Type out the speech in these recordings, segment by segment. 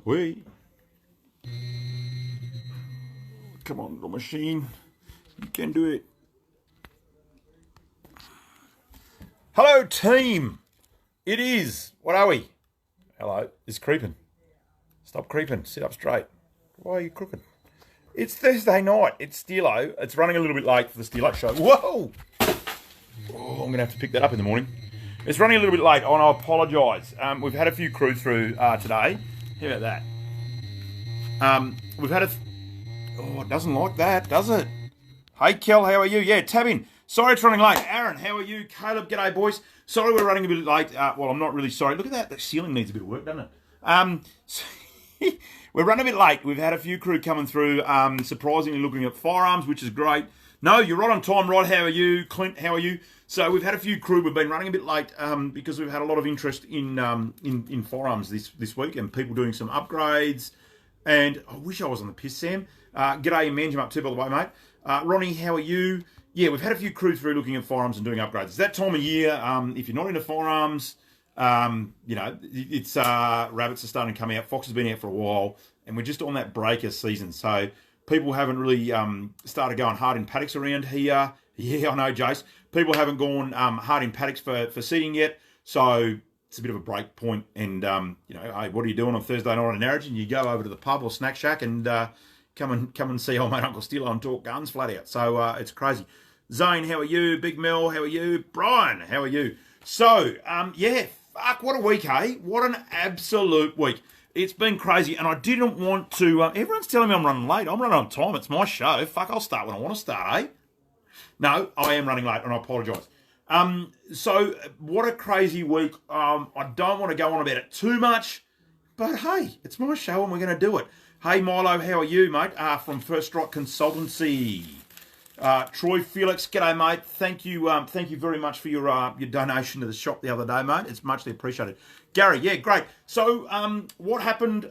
We. Come on, little machine. You can do it. Hello, team. It is. What are we? Hello. It's creeping. Stop creeping. Sit up straight. Why are you crooked? It's Thursday night. It's Steelo. It's running a little bit late for the Steelo show. Whoa! Oh, I'm going to have to pick that up in the morning. It's running a little bit late, and I apologise. We've had a few crew through today. How about that? We've had Oh, it doesn't like that, does it? Hey, Kel, how are you? Yeah, tab in. Sorry it's running late. Aaron, how are you? Caleb, g'day, boys. Sorry we're running a bit late. Well, I'm not really sorry. Look at that. The ceiling needs a bit of work, doesn't it? We're running a bit late. We've had a few crew coming through, surprisingly looking at firearms, which is great. No, you're right on time, Rod. How are you? Clint, how are you? So we've had a few crew. We've been running a bit late because we've had a lot of interest in firearms this week and people doing some upgrades. And I wish I was on the piss, Sam. G'day, Manjum up too, by the way, mate. Ronnie, how are you? Yeah, we've had a few crew through looking at firearms and doing upgrades. It's that time of year. If you're not into firearms, it's rabbits are starting to come out. Fox has been out for a while, and we're just on that breaker season. So people haven't really started going hard in paddocks around here. Yeah, I know, Jace. People haven't gone hard in paddocks for seeding yet. So it's a bit of a break point. And, hey, what are you doing on Thursday night in Narrogin? You go over to the pub or snack shack and come and see old mate Uncle Steelo and talk guns flat out. So it's crazy. Zane, how are you? Big Mel, how are you? Brian, how are you? So, fuck, what a week, hey? What an absolute week. It's been crazy, and I didn't want to... everyone's telling me I'm running late. I'm running on time. It's my show. Fuck, I'll start when I want to start, eh? No, I am running late, and I apologise. So, what a crazy week. I don't want to go on about it too much, but hey, it's my show, and we're going to do it. Hey, Milo, how are you, mate? From First Strike Consultancy. Troy Felix, g'day, mate. Thank you very much for your donation to the shop the other day, mate. It's muchly appreciated. Gary, yeah, great. So, what happened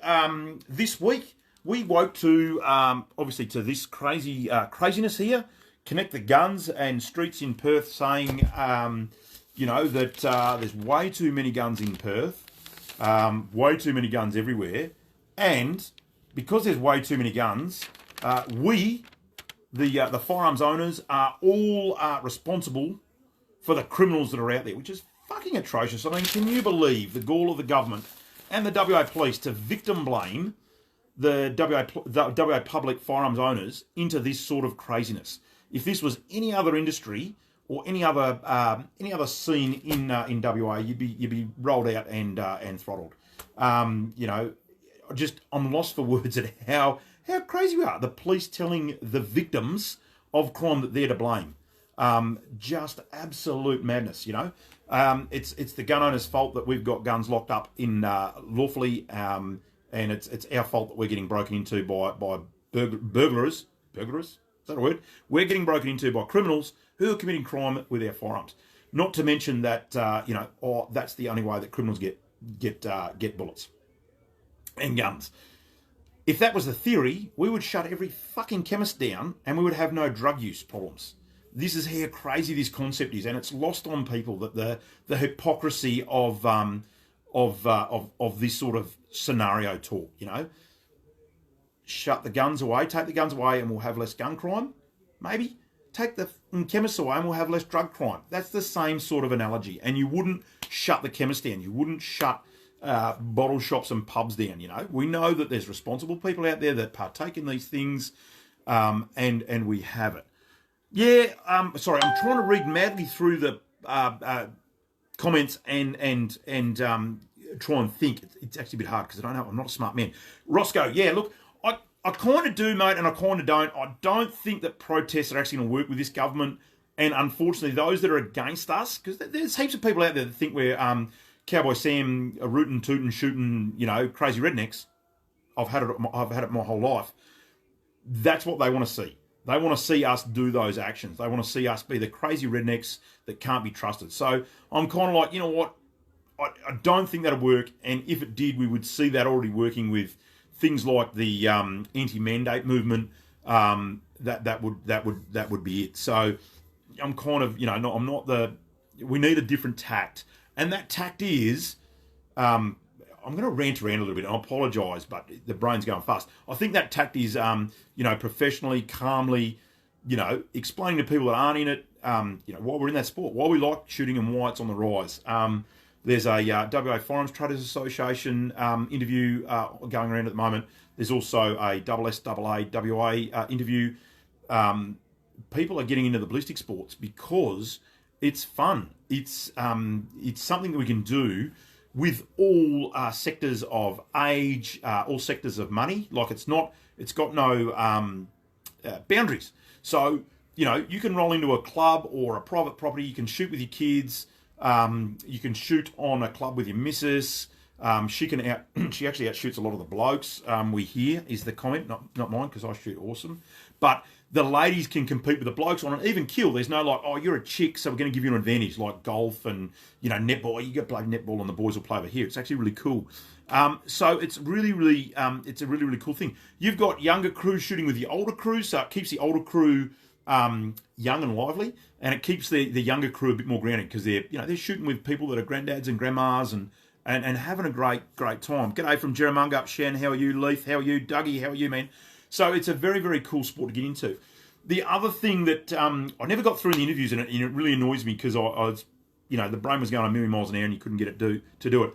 this week? We woke to obviously to this craziness here. Connect the Guns and Streets in Perth saying, that there's way too many guns in Perth, way too many guns everywhere, and because there's way too many guns, the firearms owners are all responsible for the criminals that are out there, which is fucking atrocious. I mean, can you believe the gall of the government and the WA police to victim blame the WA public firearms owners into this sort of craziness? If this was any other industry or any other scene in WA, you'd be rolled out and throttled. I'm lost for words at how crazy we are. The police telling the victims of crime that they're to blame. Just absolute madness, It's the gun owners' fault that we've got guns locked up in lawfully, and it's our fault that we're getting broken into by burglars. Burglars? Is that a word? We're getting broken into by criminals who are committing crime with our firearms. Not to mention that, that's the only way that criminals get bullets and guns. If that was the theory, we would shut every fucking chemist down and we would have no drug use problems. This is how crazy this concept is, and it's lost on people that the hypocrisy of this sort of scenario talk. Shut the guns away, take the guns away, and we'll have less gun crime. Maybe take the chemists away, and we'll have less drug crime. That's the same sort of analogy. And you wouldn't shut the chemist down. You wouldn't shut bottle shops and pubs down. We know that there's responsible people out there that partake in these things, and we have it. Yeah, sorry, I'm trying to read madly through the comments and try and think. It's actually a bit hard because I don't know. I'm not a smart man. Roscoe, yeah, look, I kind of do, mate, and I kind of don't. I don't think that protests are actually going to work with this government, and unfortunately, those that are against us, because there's heaps of people out there that think we're Cowboy Sam, rootin', tootin', shooting, crazy rednecks. I've had it my whole life. That's what they want to see. They want to see us do those actions. They want to see us be the crazy rednecks that can't be trusted. So I'm kind of like, you know what? I don't think that'll work. And if it did, we would see that already working with things like the anti-mandate movement. That would be it. So I'm kind of, we need a different tact. And that tact is, I'm going to rant around a little bit. I apologise, but the brain's going fast. I think that tact is, professionally, calmly, explaining to people that aren't in it, why we're in that sport, why we like shooting and why it's on the rise. There's a WA Firearms Traders Association interview going around at the moment. There's also a SSAA WA interview. People are getting into the ballistic sports because it's fun. It's something that we can do with all sectors of age, all sectors of money. Like it's got no boundaries. So, you can roll into a club or a private property. You can shoot with your kids. You can shoot on a club with your missus. She actually outshoots a lot of the blokes. We hear is the comment, not mine because I shoot awesome. But the ladies can compete with the blokes on it, even kill. There's no like, oh, you're a chick, so we're going to give you an advantage, like golf and netball. You go play netball and the boys will play over here. It's actually really cool. So it's really, really, it's a really, really cool thing. You've got younger crews shooting with the older crews, so it keeps the older crew young and lively, and it keeps the younger crew a bit more grounded because they're shooting with people that are granddads and grandmas and having a great time. G'day from Jerramungup, Shan, how are you? Leith, how are you? Dougie, how are you, man? So it's a very, very cool sport to get into. The other thing that I never got through in the interviews, and it really annoys me because I was, the brain was going a million miles an hour and you couldn't get it to do it.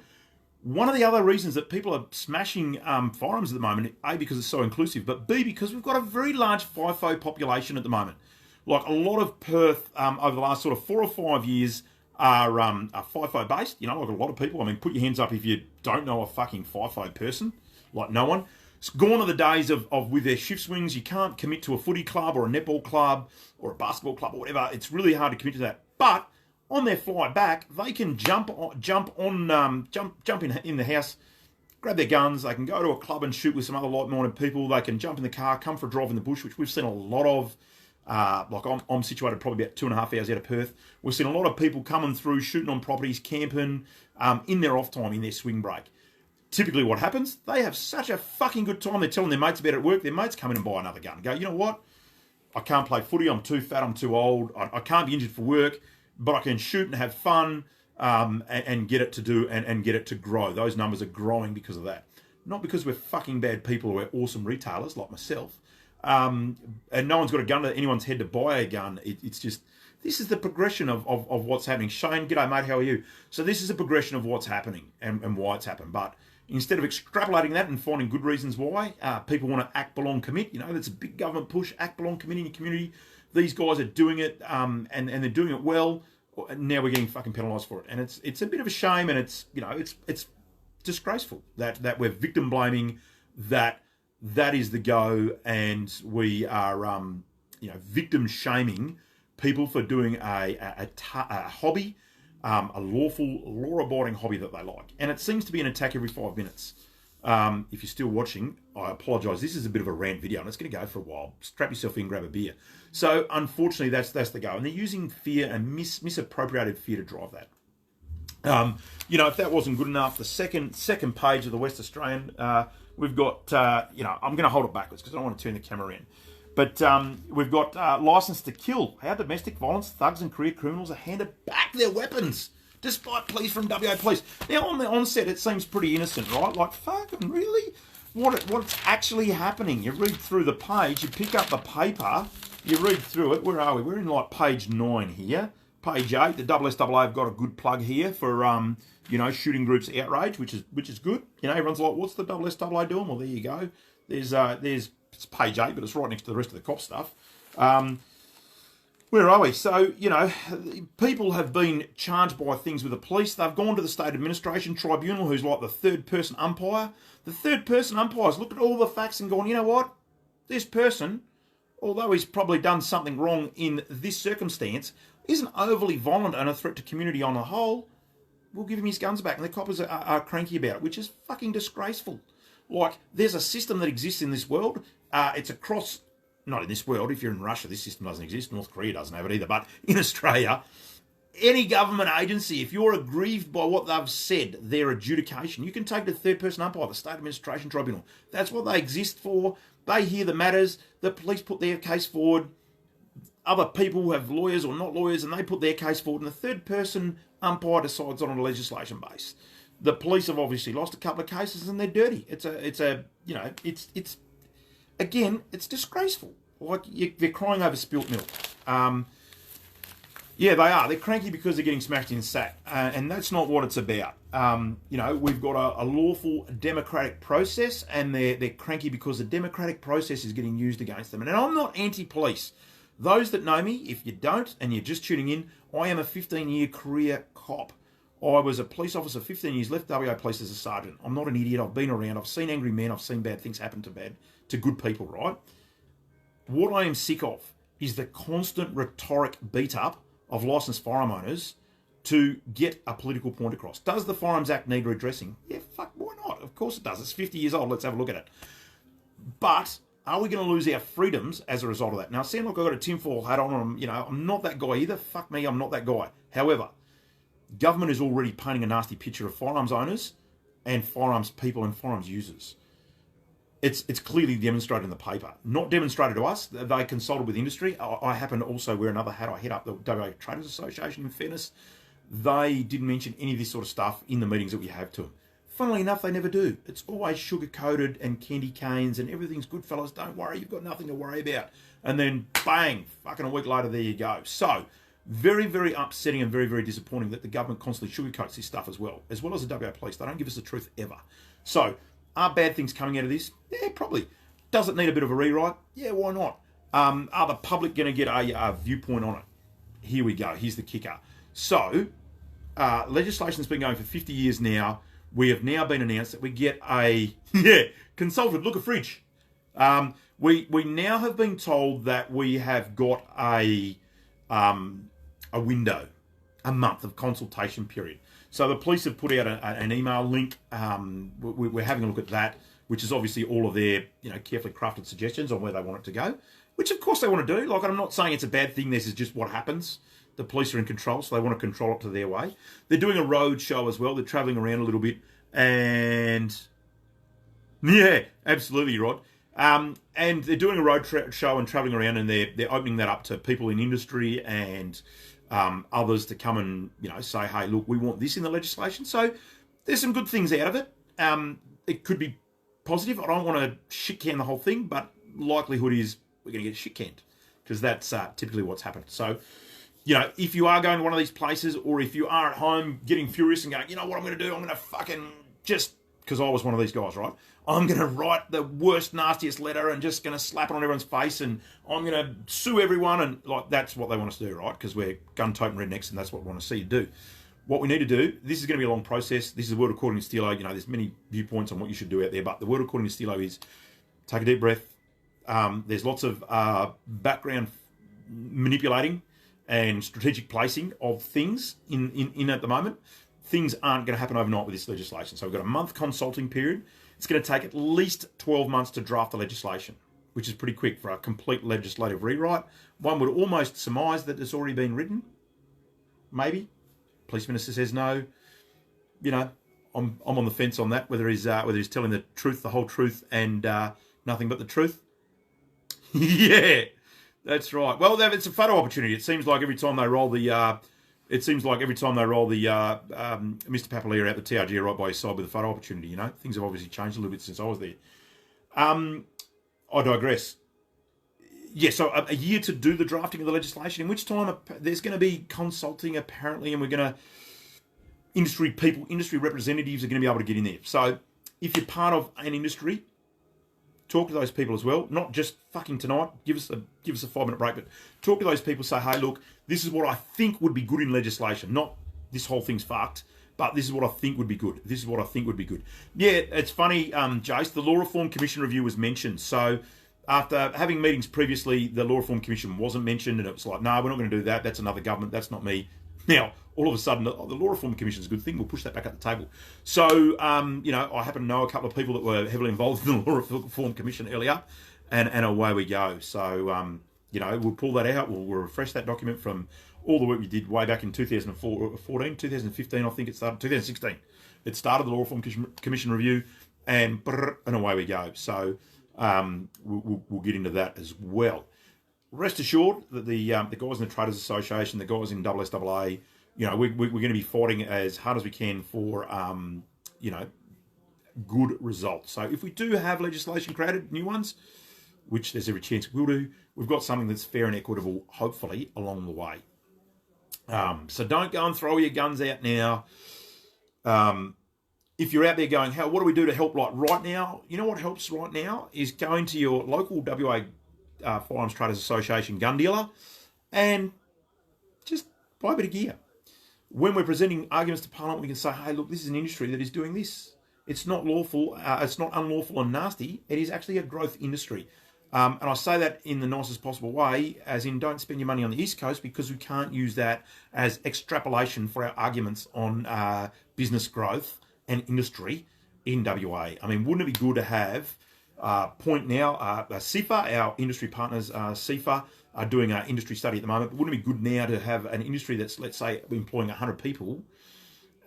One of the other reasons that people are smashing firearms at the moment, A, because it's so inclusive, but B, because we've got a very large FIFO population at the moment. Like a lot of Perth over the last sort of 4 or 5 years are FIFO based. Like a lot of people. I mean, put your hands up if you don't know a fucking FIFO person. Like no one. It's gone are the days of with their shift swings, you can't commit to a footy club or a netball club or a basketball club or whatever. It's really hard to commit to that. But on their flight back, they can jump in the house, grab their guns. They can go to a club and shoot with some other like-minded people. They can jump in the car, come for a drive in the bush, which we've seen a lot of. I'm situated probably about 2.5 hours out of Perth. We've seen a lot of people coming through, shooting on properties, camping, in their off time, in their swing break. Typically what happens, they have such a fucking good time. They're telling their mates about it at work. Their mates come in and buy another gun and go, you know what? I can't play footy. I'm too fat. I'm too old. I can't be injured for work, but I can shoot and have fun and get it to do and get it to grow. Those numbers are growing because of that. Not because we're fucking bad people or we're awesome retailers like myself. And no one's got a gun to anyone's head to buy a gun. It's just, this is the progression of what's happening. Shane, g'day mate, how are you? So this is a progression of what's happening and why it's happened. But instead of extrapolating that and finding good reasons why, people want to act, belong, commit. That's a big government push, act, belong, commit in your community. These guys are doing it and they're doing it well. And now we're getting fucking penalised for it. And it's a bit of a shame, and it's disgraceful that we're victim blaming, that is the go, and we are victim shaming people for doing a hobby, a lawful, law-abiding hobby that they like. And it seems to be an attack every 5 minutes. If you're still watching, I apologise. This is a bit of a rant video, and it's going to go for a while. Strap yourself in, grab a beer. So, unfortunately, that's the go. And they're using fear and misappropriated fear to drive that. If that wasn't good enough, the second page of the West Australian, we've got, I'm going to hold it backwards because I don't want to turn the camera in. But we've got license to kill. How domestic violence, thugs and career criminals are handed back their weapons, despite pleas from WA Police. Now, on the onset, it seems pretty innocent, right? Like, fucking really? What's actually happening? You read through the page, you pick up the paper, you read through it. Where are we? We're in like page 9 here. Page 8, the SSAA have got a good plug here for, shooting groups outrage, which is good. Everyone's like, what's the SSAA doing? Well, there you go. There's it's page 8, but it's right next to the rest of the cop stuff. Where are we? So, people have been charged by things with the police. They've gone to the State Administration Tribunal, who's like the third-person umpire. The third-person umpire's looked at all the facts and gone, you know what? This person, although he's probably done something wrong in this circumstance, isn't overly violent and a threat to community on the whole. We'll give him his guns back. And the coppers are cranky about it, which is fucking disgraceful. Like, there's a system that exists in this world. It's across, not in this world. If you're in Russia, this system doesn't exist. North Korea doesn't have it either. But in Australia, any government agency, if you're aggrieved by what they've said, their adjudication, you can take to the third-person umpire, the State Administration Tribunal. That's what they exist for. They hear the matters. The police put their case forward. Other people have lawyers or not lawyers, and they put their case forward, and the third-person umpire decides on a legislation base. The police have obviously lost a couple of cases and they're dirty. It's again, it's disgraceful. Like, they're crying over spilt milk. Yeah, they are. They're cranky because they're getting smashed in the sack. And that's not what it's about. We've got a lawful democratic process, and they're cranky because the democratic process is getting used against them. And I'm not anti-police. Those that know me, if you don't and you're just tuning in, I am a 15-year career cop. I was a police officer 15 years, left WA Police as a sergeant. I'm not an idiot. I've been around. I've seen angry men. I've seen bad things happen to good people, right? What I am sick of is the constant rhetoric beat-up of licensed firearm owners to get a political point across. Does the Firearms Act need redressing? Yeah, fuck, why not? Of course it does. It's 50 years old. Let's have a look at it. But are we going to lose our freedoms as a result of that? Now, I sound like I've got a tinfoil hat on. I'm not that guy either. Fuck me, I'm not that guy. However, government is already painting a nasty picture of firearms owners and firearms people and firearms users. It's clearly demonstrated in the paper. Not demonstrated to us. They consulted with industry. I happen to also wear another hat. I head up the WA Traders Association, in fairness. They didn't mention any of this sort of stuff in the meetings that we have to them. Funnily enough, they never do. It's always sugar-coated and candy canes and everything's good, fellas. Don't worry, you've got nothing to worry about. And then, bang, fucking a week later, there you go. So, very, very upsetting and very, very disappointing that the government constantly sugarcoats this stuff as well as the WA Police. They don't give us the truth ever. So, are bad things coming out of this? Yeah, probably. Does it need a bit of a rewrite? Yeah, why not? Are the public going to get a viewpoint on it? Here we go. Here's the kicker. So, legislation's been going for 50 years now. We have now been announced that we get a consulted look a fridge. We now have been told that we have got a window, a month of consultation period. So the police have put out an email link. We're having a look at that, which is obviously all of their carefully crafted suggestions on where they want it to go, which of course they want to do. Like, I'm not saying it's a bad thing. This is just what happens. The police are in control, so they want to control it to their way. They're doing a road show as well. They're travelling around a little bit. And, yeah, absolutely, Rod. And they're doing a road show and travelling around, and they're opening that up to people in industry and others to come and, say, hey, look, we want this in the legislation. So there's some good things out of it. It could be positive. I don't want to shit-can the whole thing, but likelihood is we're going to get shit-canned because that's typically what's happened. So, if you are going to one of these places, or if you are at home getting furious and going, you know what I'm going to do? I'm going to fucking just, because I was one of these guys, right? I'm going to write the worst, nastiest letter and just going to slap it on everyone's face, and I'm going to sue everyone, and that's what they want us to do, right? Because we're gun-toting rednecks, and that's what we want to see you do. What we need to do, this is going to be a long process. This is the word according to Steelo. There's many viewpoints on what you should do out there, but the word according to Steelo is take a deep breath. There's lots of background manipulating and strategic placing of things in at the moment. Things aren't going to happen overnight with this legislation. So we've got a month consulting period. It's going to take at least 12 months to draft the legislation, which is pretty quick for a complete legislative rewrite. One would almost surmise that it's already been written. Maybe. Police Minister says no. I'm on the fence on that, whether he's telling the truth, the whole truth, and nothing but the truth. Yeah. That's right. Well, it's a photo opportunity. It seems like every time they roll the Mr. Papalier out the TRG right by his side with a photo opportunity. Things have obviously changed a little bit since I was there. I digress. Yeah, so a year to do the drafting of the legislation, in which time there's going to be consulting apparently, and we're going to industry representatives are going to be able to get in there. So if you're part of an industry, talk to those people as well, not just fucking tonight. Give us a 5-minute break, but talk to those people. Say, hey, look, this is what I think would be good in legislation. Not this whole thing's fucked, but this is what I think would be good. This is what I think would be good. Yeah, it's funny, Jace. The Law Reform Commission review was mentioned. So after having meetings previously, the Law Reform Commission wasn't mentioned, and it was like, no, we're not going to do that. That's another government. That's not me. Now, all of a sudden, the Law Reform Commission is a good thing. We'll push that back at the table. So, I happen to know a couple of people that were heavily involved in the Law Reform Commission earlier, and away we go. So, we'll pull that out. We'll refresh that document from all the work we did way back in 2014, 2015, I think it started, 2016. It started the Law Reform Commission review, and away we go. So, we'll get into that as well. Rest assured that the guys in the Traders Association, the guys in SSAA, we're going to be fighting as hard as we can for, good results. So if we do have legislation created, new ones, which there's every chance we'll do, we've got something that's fair and equitable, hopefully, along the way. So don't go and throw your guns out now. If you're out there going, what do we do to help right now? You know what helps right now is going to your local WA Firearms Traders Association gun dealer and just buy a bit of gear. When we're presenting arguments to Parliament, we can say, hey, look, this is an industry that is doing this. It's not lawful. It's not unlawful and nasty. It is actually a growth industry. And I say that in the nicest possible way, as in don't spend your money on the East Coast, because we can't use that as extrapolation for our arguments on business growth and industry in WA. I mean, wouldn't it be good to have point now, CIFA, our industry partners, CIFA, are doing an industry study at the moment, but wouldn't it be good now to have an industry that's, let's say, employing 100 people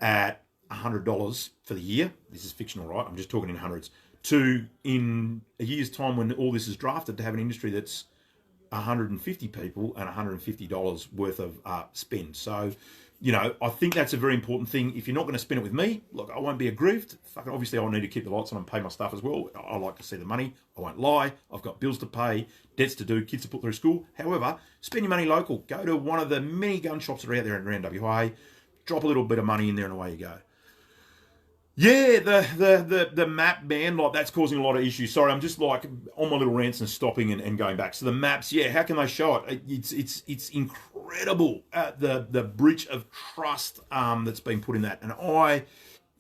at $100 for the year? This is fictional, right? I'm just talking in hundreds. To, in a year's time when all this is drafted, to have an industry that's 150 people and $150 worth of spend. So, I think that's a very important thing. If you're not going to spend it with me, look, I won't be aggrieved. Fucking obviously, I'll need to keep the lights on and pay my stuff as well. I like to see the money. I won't lie. I've got bills to pay, debts to do, kids to put through school. However, spend your money local. Go to one of the many gun shops that are out there around WA. Drop a little bit of money in there and away you go. Yeah, the map, man, that's causing a lot of issues. Sorry, I'm just on my little rants and stopping and going back. So the maps, yeah, how can they show it? It's incredible, the breach of trust that's been put in that. And I,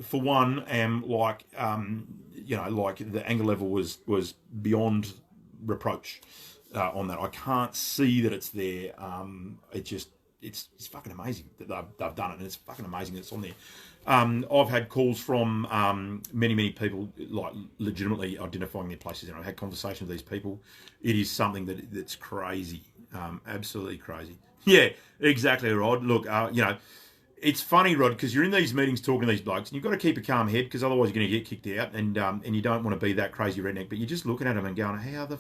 for one, am the anger level was beyond reproach on that. I can't see that it's there. It's fucking amazing that they've done it, and it's fucking amazing that it's on there. I've had calls from many people, legitimately identifying their places, and I've had conversations with these people. It is something that's crazy, absolutely crazy. Yeah, exactly, Rod. Look, it's funny, Rod, because you're in these meetings talking to these blokes, and you've got to keep a calm head, because otherwise you're going to get kicked out, and you don't want to be that crazy redneck. But you're just looking at them and going, how do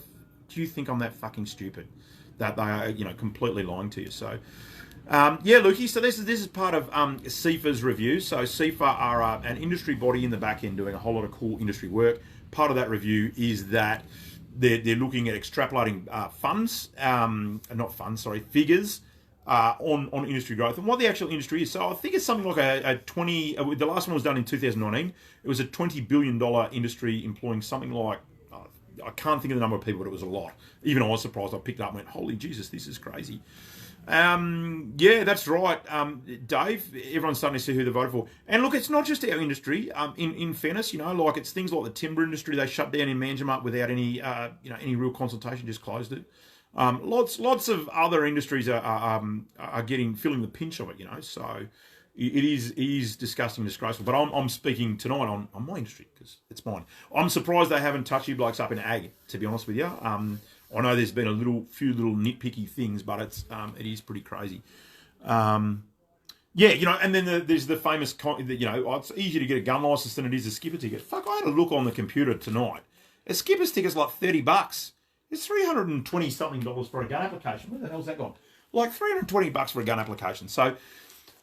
you think I'm that fucking stupid? That they are, completely lying to you. So. Lukey, so this is part of CIFA's review. So CIFA are an industry body in the back end doing a whole lot of cool industry work. Part of that review is that they're looking at extrapolating figures on industry growth and what the actual industry is. So I think it's something like a 20, the last one was done in 2019. It was a $20 billion industry employing something like, I can't think of the number of people, but it was a lot. Even I was surprised. I picked it up and went, holy Jesus, this is crazy. Yeah, that's right, Dave. Everyone's starting to see who they voted for. And look, it's not just our industry. In fairness, it's things like the timber industry. They shut down in Manjimup without any real consultation, just closed it. Lots of other industries are feeling the pinch of it. So it is disgusting, disgraceful. But I'm speaking tonight on my industry because it's mine. I'm surprised they haven't touched you blokes up in ag, to be honest with you. I know there's been a few little nitpicky things, but it is pretty crazy. And then there's the famous, it's easier to get a gun license than it is a skipper ticket. Fuck, I had a look on the computer tonight. A skipper's ticket's like $30. It's $320 something for a gun application. Where the hell's that gone? Like $320 for a gun application. So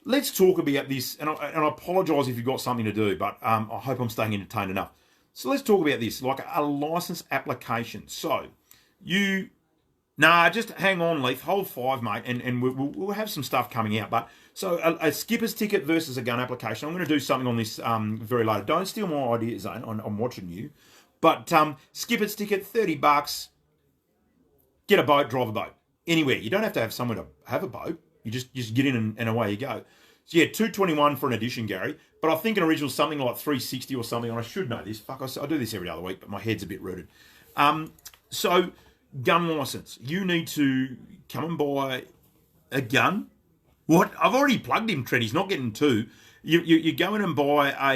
let's talk about this. And I apologise if you've got something to do, but I hope I'm staying entertained enough. So let's talk about this, like a license application. So just hang on, Leith. Hold five, mate, and we'll have some stuff coming out. But so a skipper's ticket versus a gun application. I'm going to do something on this very later. Don't steal my ideas, Zane. I'm watching you. But skipper's ticket, $30. Get a boat, drive a boat anywhere. You don't have to have somewhere to have a boat. You just get in and away you go. So yeah, $221 for an edition, Gary. But I think an original something like $360 or something. And I should know this. Fuck, I do this every other week, but my head's a bit rooted. So gun license. You need to come and buy a gun. What? I've already plugged him, Trent. He's not getting two. You go in and buy a...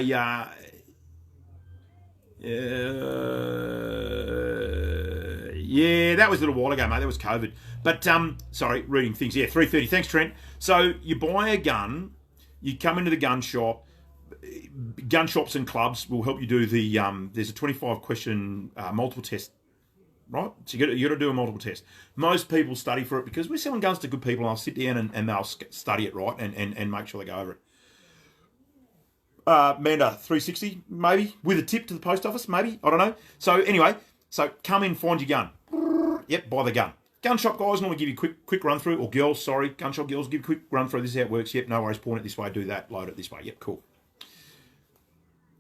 yeah, that was a little while ago, mate. That was COVID. But, sorry, reading things. Yeah, 3:30. Thanks, Trent. So you buy a gun. You come into the gun shop. Gun shops and clubs will help you do the... there's a 25-question multiple test right? So you got to do a multiple test. Most people study for it because we're selling guns to good people, and I'll sit down and they'll study it, right, and make sure they go over it. Manda 360, maybe, with a tip to the post office, maybe, I don't know. So anyway, come in, find your gun. Yep, buy the gun. Gun shop guys normally give you a quick run through, or girls, sorry, gun shop girls give you a quick run through. This is how it works. Yep, no worries, point it this way, do that, load it this way. Yep, cool.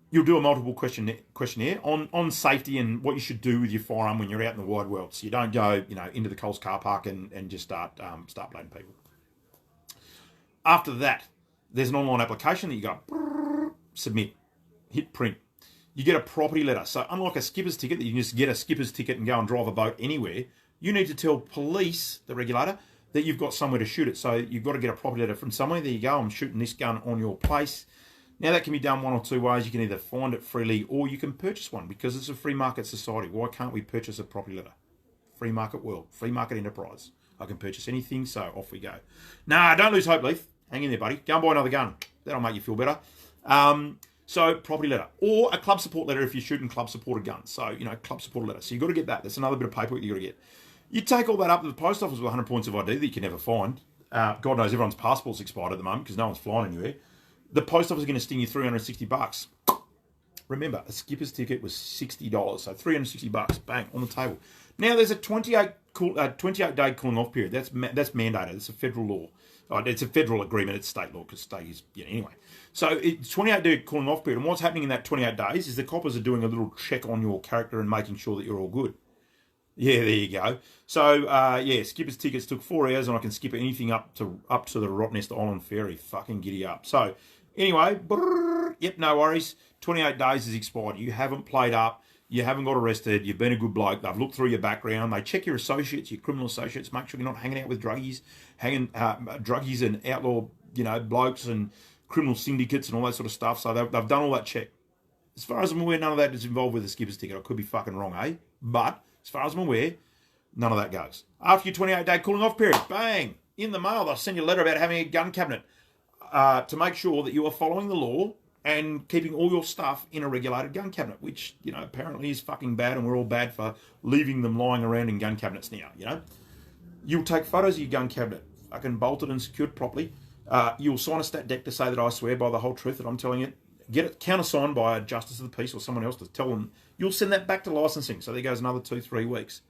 You'll do a multiple questionnaire on safety and what you should do with your firearm when you're out in the wide world. So you don't go, into the Coles car park and just start blading people. After that, there's an online application that you go, submit, hit print. You get a property letter. So unlike a skipper's ticket that you can just get a skipper's ticket and go and drive a boat anywhere, you need to tell police, the regulator, that you've got somewhere to shoot it. So you've got to get a property letter from somewhere. There you go, I'm shooting this gun on your place. Now that can be done one or two ways. You can either find it freely or you can purchase one because it's a free market society. Why can't we purchase a property letter? Free market world, free market enterprise. I can purchase anything, so off we go. Nah, don't lose hope, Leaf. Hang in there, buddy. Go and buy another gun. That'll make you feel better. So property letter or a club support letter if you're shooting club supported guns. So, club support letter. So you've got to get that. That's another bit of paperwork you've got to get. You take all that up to the post office with 100 points of ID that you can never find. God knows everyone's passport's expired at the moment because no one's flying anywhere. The post office is going to sting you $360. Remember, a skipper's ticket was $60, so $360, bang, on the table. Now, there's a 28-day cooling off period. That's mandated. It's a federal law. It's a federal agreement. It's state law because state is, anyway. So it's 28-day cooling off period. And what's happening in that 28 days is the coppers are doing a little check on your character and making sure that you're all good. Yeah, there you go. So, skipper's tickets took 4 hours and I can skip anything up to the Rottnest Island ferry. Fucking giddy up. So, anyway, yep, no worries. 28 days is expired. You haven't played up. You haven't got arrested. You've been a good bloke. They've looked through your background. They check your associates, your criminal associates. Make sure you're not hanging out with druggies, druggies and outlaw, blokes and criminal syndicates and all that sort of stuff. So they've done all that check. As far as I'm aware, none of that is involved with the skipper's ticket. I could be fucking wrong, eh? But as far as I'm aware, none of that goes. After your 28-day cooling off period, bang, in the mail, they'll send you a letter about having a gun cabinet to make sure that you are following the law and keeping all your stuff in a regulated gun cabinet, which, apparently is fucking bad, and we're all bad for leaving them lying around in gun cabinets now, You'll take photos of your gun cabinet, fucking bolted and secured properly. You'll sign a stat deck to say that I swear by the whole truth that I'm telling you. Get it countersigned by a justice of the peace or someone else to tell them. You'll send that back to licensing. So there goes another 2-3 weeks.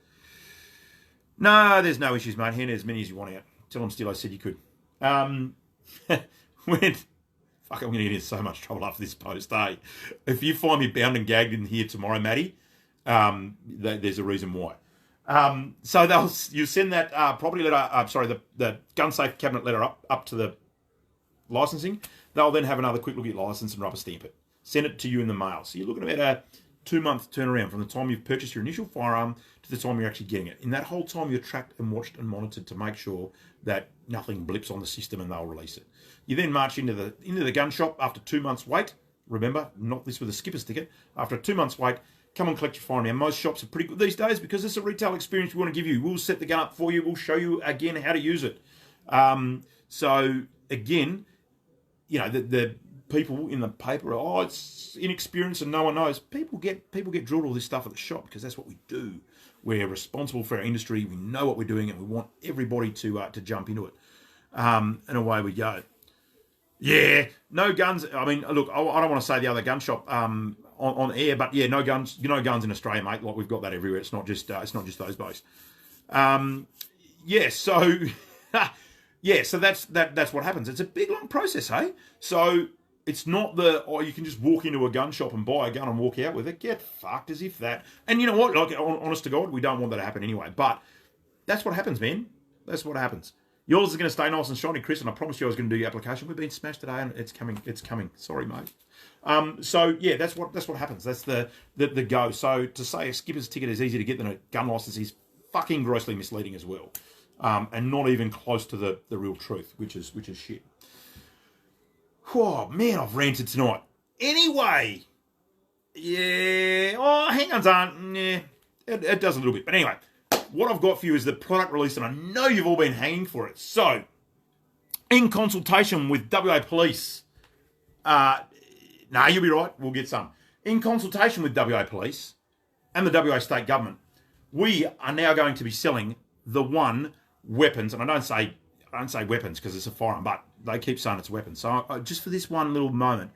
No, there's no issues, mate. Hand as many as you want out. Tell them Steelo said you could. Fuck, I'm going to get in so much trouble after this post, eh? If you find me bound and gagged in here tomorrow, Matty, there's a reason why. So you send that property letter, the gun safe cabinet letter up to the licensing. They'll then have another quick look at your license and rubber stamp it. Send it to you in the mail. So you're looking at about a 2-month turnaround from the time you've purchased your initial firearm to the time you're actually getting it. In that whole time, you're tracked and watched and monitored to make sure that nothing blips on the system and they'll release it. You then march into the gun shop after 2 months wait. Remember, not this with a skipper's ticket. After 2 months wait, come and collect your firearm. Now, most shops are pretty good these days because it's a retail experience we want to give you. We'll set the gun up for you. We'll show you again how to use it. So again, the people in the paper, it's inexperienced and no one knows. People get drilled all this stuff at the shop because that's what we do. We're responsible for our industry. We know what we're doing and we want everybody to jump into it. And away we go. Yeah, no guns. I mean, look, I don't want to say the other gun shop on air, but yeah, no guns. Guns in Australia, mate. Like we've got that everywhere. It's not just those blokes. So that's what happens. It's a big long process, hey. So it's not you can just walk into a gun shop and buy a gun and walk out with it. Get fucked as if that. And you know what? Like, honest to God, we don't want that to happen anyway. But that's what happens, man. That's what happens. Yours is going to stay nice and shiny, Chris, and I promised you I was going to do your application. We've been smashed today, and it's coming. It's coming. Sorry, mate. So yeah, that's what happens. That's the go. So to say a skipper's ticket is easier to get than a gun license is fucking grossly misleading as well, and not even close to the real truth, which is shit. Oh man, I've ranted tonight. Anyway, yeah. Oh, hang-ons aren't. Yeah, it does a little bit, but anyway. What I've got for you is the product release, and I know you've all been hanging for it. So, in consultation with WA Police, you'll be right, we'll get some. In consultation with WA Police and the WA State Government, we are now going to be selling the one weapons, and I don't say weapons because it's a firearm, but they keep saying it's weapons. So just for this one little moment,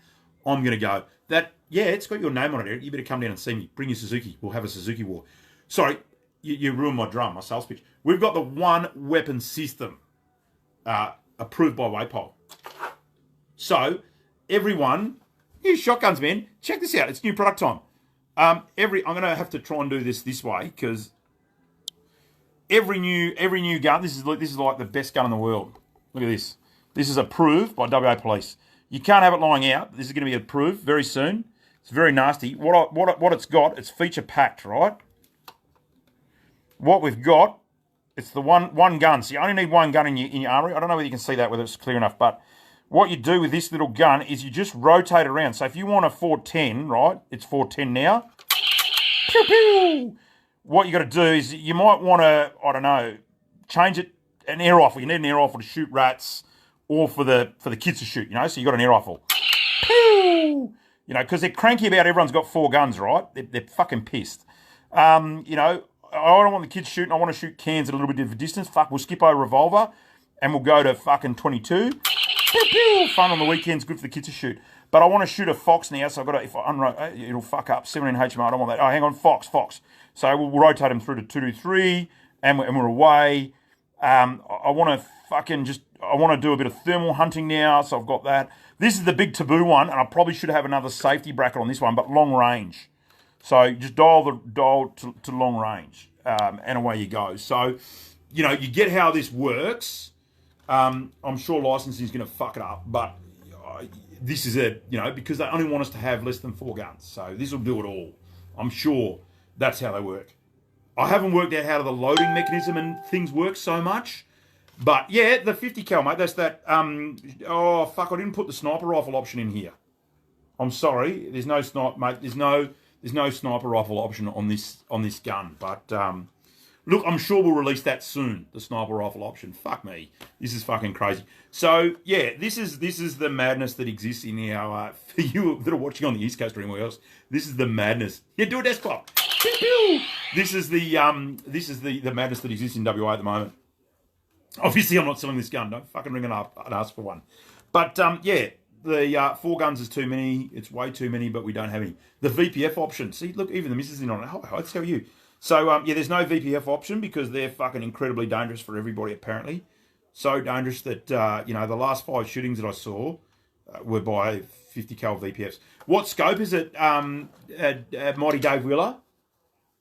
I'm going to go that, yeah, it's got your name on it, Eric. You better come down and see me. Bring your Suzuki. We'll have a Suzuki war. Sorry, you ruined my drum, my sales pitch. We've got the one weapon system approved by WAPOL. So everyone, use shotguns, man. Check this out. It's new product time. I'm going to have to try and do this way because every new gun. This is like the best gun in the world. Look at this. This is approved by WA Police. You can't have it lying out. This is going to be approved very soon. It's very nasty. What it's got, it's feature packed, right? What we've got, it's the one gun. So you only need one gun in your armory. I don't know whether you can see that, whether it's clear enough, but what you do with this little gun is you just rotate it around. So if you want a 410, right, it's 410 now. Pew, pew. What you got to do is you might want to, I don't know, change it, an air rifle. You need an air rifle to shoot rats or for the kids to shoot, you know, so you got an air rifle. Pew! You know, because they're cranky about everyone's got 4 guns, right? They're fucking pissed. You know, I don't want the kids shooting. I want to shoot cans at a little bit of a distance. Fuck, we'll skip over revolver and we'll go to fucking 22. Pew, pew. Fun on the weekends, good for the kids to shoot. But I want to shoot a Fox now, so I've got to, if I unrotate, it'll fuck up. 17 HMO, I don't want that. Oh, hang on, Fox. So we'll rotate them through to 223 and we're away. I want to I want to do a bit of thermal hunting now, so I've got that. This is the big taboo one, and I probably should have another safety bracket on this one, but long range. So just dial to long range, and away you go. So, you know, you get how this works. I'm sure licensing is going to fuck it up, but this is it, you know, because they only want us to have less than 4 guns. So this will do it all. I'm sure that's how they work. I haven't worked out how the loading mechanism and things work so much. But yeah, the 50 cal, mate, that's that, oh, fuck, I didn't put the sniper rifle option in here. I'm sorry, there's no sniper, mate, there's no sniper rifle option on this gun. But, look, I'm sure we'll release that soon, the sniper rifle option. Fuck me, this is fucking crazy. So, yeah, this is the madness that exists in our, for you that are watching on the East Coast or anywhere else, this is the madness. Yeah, do a desk clock. This is the madness that exists in WA at the moment. Obviously, I'm not selling this gun. Don't fucking ring it up and ask for one. But, yeah, the 4 guns is too many. It's way too many, but we don't have any. The VPF option. See, look, even the missus is in on it. Oh, I'd tell you. So, yeah, there's no VPF option because they're fucking incredibly dangerous for everybody, apparently. So dangerous that, you know, the last 5 shootings that I saw were by 50 cal VPFs. What scope is it, Mighty Dave Wheeler?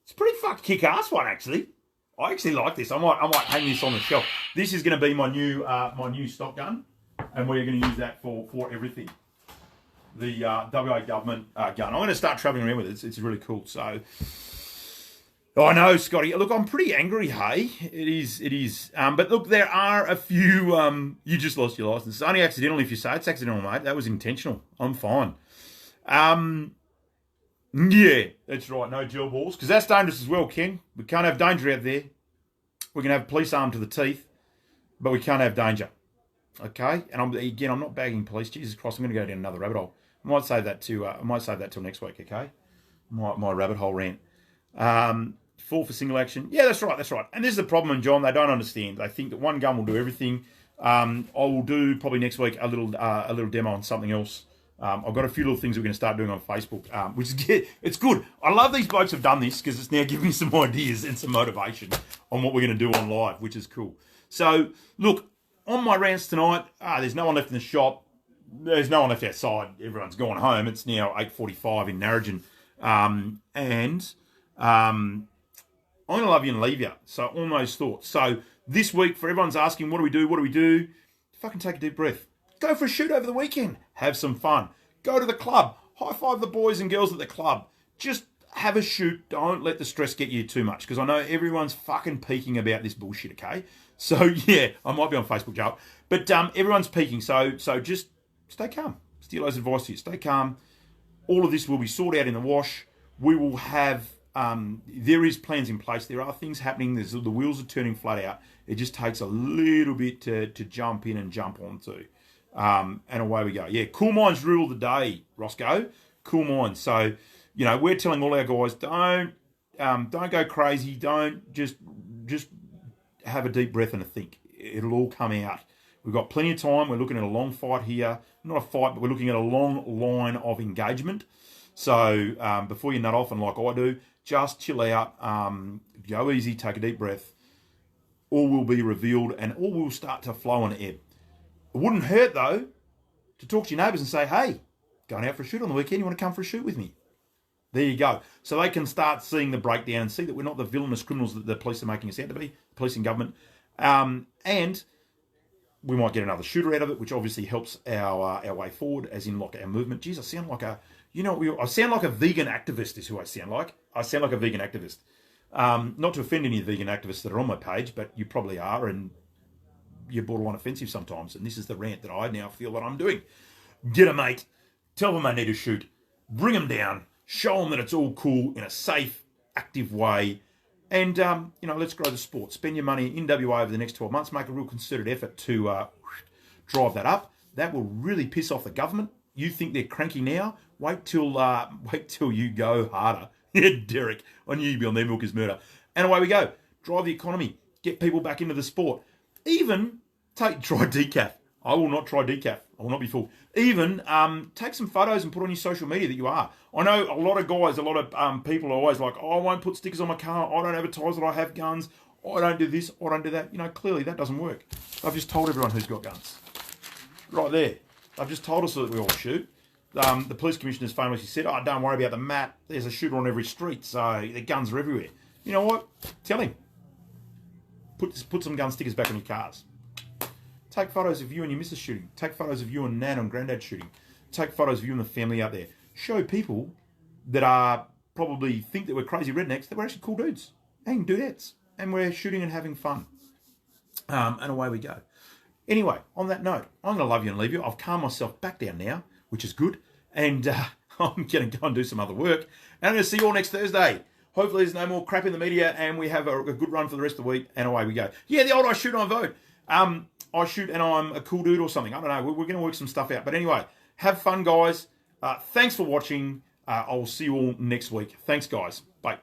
It's a pretty fucked kick-ass one, actually. I actually like this. I might hang this on the shelf. This is going to be my new stock gun, and we're going to use that for everything. The WA government gun. I'm going to start travelling around with it. It's really cool. So, I know, Scotty. Look, I'm pretty angry. Hey, it is. But look, there are a few. You just lost your license. It's only accidental if you say it's accidental, mate. That was intentional. I'm fine. Yeah, that's right. No gel balls, because that's dangerous as well, Ken. We can't have danger out there. We can have police armed to the teeth, but we can't have danger. Okay? And I'm not bagging police. Jesus Christ, I'm going to go down another rabbit hole. I might save that till next week. Okay? My rabbit hole rant. 4 for single action. Yeah, that's right. And this is the problem, John. They don't understand. They think that one gun will do everything. I will do probably next week a little demo on something else. I've got a few little things we're going to start doing on Facebook, which is it's good. I love these blokes have done this because it's now giving me some ideas and some motivation on what we're going to do on live, which is cool. So, look, on my rants tonight, there's no one left in the shop. There's no one left outside. Everyone's gone home. It's now 8:45 in Narrogin. And I'm going to love you and leave you. So, all those thoughts. So, this week, for everyone's asking, what do we do? Fucking take a deep breath. Go for a shoot over the weekend. Have some fun. Go to the club. High-five the boys and girls at the club. Just have a shoot. Don't let the stress get you too much, because I know everyone's fucking peaking about this bullshit, okay? So, yeah, I might be on Facebook, Joe. But everyone's peaking, so just stay calm. Steelo's advice to you. Stay calm. All of this will be sorted out in the wash. We will have... there is plans in place. There are things happening. The wheels are turning flat out. It just takes a little bit to jump in and jump onto. And away we go. Yeah, cool minds rule the day, Roscoe. Cool minds. So, you know, we're telling all our guys, don't Don't go crazy. Don't just have a deep breath and a think. It'll all come out. We've got plenty of time. We're looking at a long fight here. Not a fight, but we're looking at a long line of engagement. So before you nut off, and like I do, just chill out, go easy, take a deep breath. All will be revealed and all will start to flow and ebb. It wouldn't hurt, though, to talk to your neighbours and say, hey, going out for a shoot on the weekend, you want to come for a shoot with me? There you go. So they can start seeing the breakdown and see that we're not the villainous criminals that the police are making us out to be, police and government. And we might get another shooter out of it, which obviously helps our way forward, as in like our movement. Geez, I sound like I sound like a vegan activist is who I sound like. I sound like a vegan activist. Not to offend any of the vegan activists that are on my page, but you probably are, and you're borderline offensive sometimes. And this is the rant that I now feel that I'm doing. Get a mate. Tell them they need to shoot. Bring them down. Show them that it's all cool in a safe, active way. And, let's grow the sport. Spend your money in WA over the next 12 months. Make a real concerted effort to drive that up. That will really piss off the government. You think they're cranky now? Wait till you go harder. Derek, I knew you'd be on their milk is murder. And away we go. Drive the economy. Get people back into the sport. Even try decaf. I will not try decaf. I will not be fooled. Even take some photos and put on your social media that you are. I know a lot of guys, a lot of people are always like, oh, I won't put stickers on my car. I don't advertise that I have guns. I don't do this. I don't do that. Clearly that doesn't work. I've just told everyone who's got guns. Right there. They've just told us that we all shoot. The police commissioner's famously said, oh, don't worry about the map. There's a shooter on every street, so the guns are everywhere. You know what? Tell him. Put some gun stickers back on your cars. Take photos of you and your missus shooting. Take photos of you and Nan and Granddad shooting. Take photos of you and the family out there. Show people that are probably think that we're crazy rednecks that we're actually cool dudes and dudettes. And we're shooting and having fun. And away we go. Anyway, on that note, I'm going to love you and leave you. I've calmed myself back down now, which is good. And I'm going to go and do some other work. And I'm going to see you all next Thursday. Hopefully there's no more crap in the media and we have a good run for the rest of the week. And away we go. Yeah, the old I shoot, I vote. I shoot and I'm a cool dude or something. I don't know. We're going to work some stuff out. But anyway, have fun, guys. Thanks for watching. I'll see you all next week. Thanks, guys. Bye.